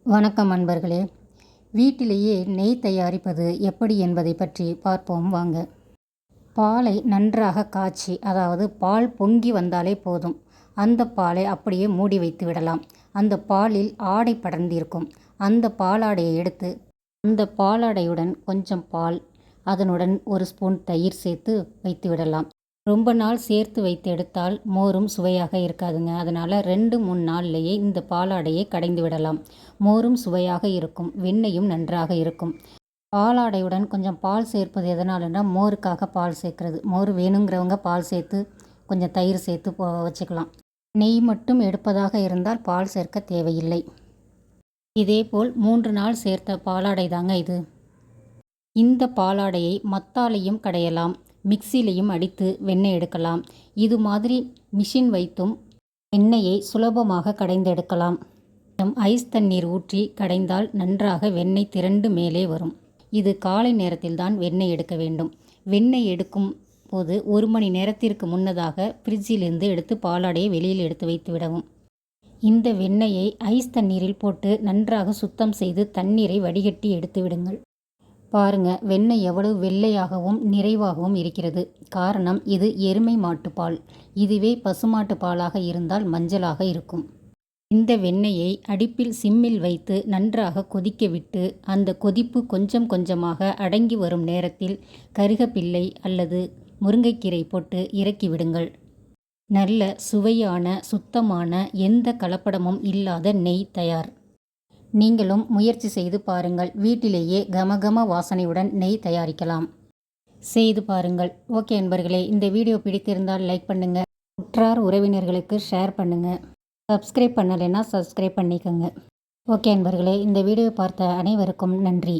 வணக்கம் அன்பர்களே. வீட்டிலேயே நெய் தயாரிப்பது எப்படி என்பதை பற்றி பார்ப்போம் வாங்க. பாலை நன்றாக காய்ச்சி, அதாவது பால் பொங்கி வந்தாலே போதும். அந்த பாலை அப்படியே மூடி வைத்து விடலாம். அந்த பாலில் ஆடை படர்ந்திருக்கும். அந்த பாலாடையை எடுத்து அந்த பாலாடையுடன் கொஞ்சம் பால், அதனுடன் ஒரு ஸ்பூன் தயிர் சேர்த்து வைத்து விடலாம். ரொம்ப நாள் சேர்த்து வைத்து எடுத்தால் மோரும் சுவையாக இருக்காதுங்க. அதனால் 2-3 நாள்லேயே இந்த பாலாடையை கடைந்து விடலாம். மோரும் சுவையாக இருக்கும், வெண்ணெயும் நன்றாக இருக்கும். பாலாடையுடன் கொஞ்சம் பால் சேர்ப்பது எதனாலன்னா, மோருக்காக பால் சேர்க்கறது. மோர் வேணுங்கிறவங்க பால் சேர்த்து கொஞ்சம் தயிர் சேர்த்து வச்சுக்கலாம். நெய் மட்டும் எடுப்பதாக இருந்தால் பால் சேர்க்க தேவையில்லை. இதேபோல் 3 நாள் சேர்த்த பாலாடை தாங்க இது. இந்த பாலாடையை மத்தாலையும் கடையலாம், மிக்சிலையும் அடித்து வெண்ணெய் எடுக்கலாம். இது மாதிரி மிஷின் வைத்தும் வெண்ணெயை சுலபமாக கடைந்தெடுக்கலாம். ஐஸ் தண்ணீர் ஊற்றி கடைந்தால் நன்றாக வெண்ணெய் திரண்டு மேலே வரும். இது காலை நேரத்தில் தான் வெண்ணெய் எடுக்க வேண்டும். வெண்ணெய் எடுக்கும் போது 1 மணி நேரத்திற்கு முன்னதாக ஃப்ரிட்ஜிலிருந்து எடுத்து பாலாடையை வெளியில் எடுத்து வைத்து விடவும். இந்த வெண்ணெயை ஐஸ் தண்ணீரில் போட்டு நன்றாக சுத்தம் செய்து தண்ணீரை வடிகட்டி எடுத்து விடுங்கள். பாருங்க, வெண்ணெய் எவ்வளவு வெள்ளையாகவும் நிறைவாகவும் இருக்கிறது. காரணம், இது எருமை மாட்டுப்பால். இதுவே பசுமாட்டு பாலாக இருந்தால் மஞ்சளாக இருக்கும். இந்த வெண்ணெயை அடுப்பில் சிம்மில் வைத்து நன்றாக கொதிக்க விட்டு, அந்த கொதிப்பு கொஞ்சம் கொஞ்சமாக அடங்கி வரும் நேரத்தில் கருகப்பிள்ளை அல்லது முருங்கைக்கீரை போட்டு இறக்கி விடுங்கள். நல்ல சுவையான, சுத்தமான, எந்த கலப்படமும் இல்லாத நெய் தயார். நீங்களும் முயற்சி செய்து பாருங்கள். வீட்டிலேயே கமகம வாசனையுடன் நெய் தயாரிக்கலாம். செய்து பாருங்கள். ஓகே அன்பர்களே, இந்த வீடியோ பிடித்திருந்தால் லைக் பண்ணுங்கள். உற்றார் உறவினர்களுக்கு ஷேர் பண்ணுங்கள். சப்ஸ்கிரைப் பண்ணலைன்னா சப்ஸ்கிரைப் பண்ணிக்கோங்க. ஓகே அன்பர்களே, இந்த வீடியோ பார்த்த அனைவருக்கும் நன்றி.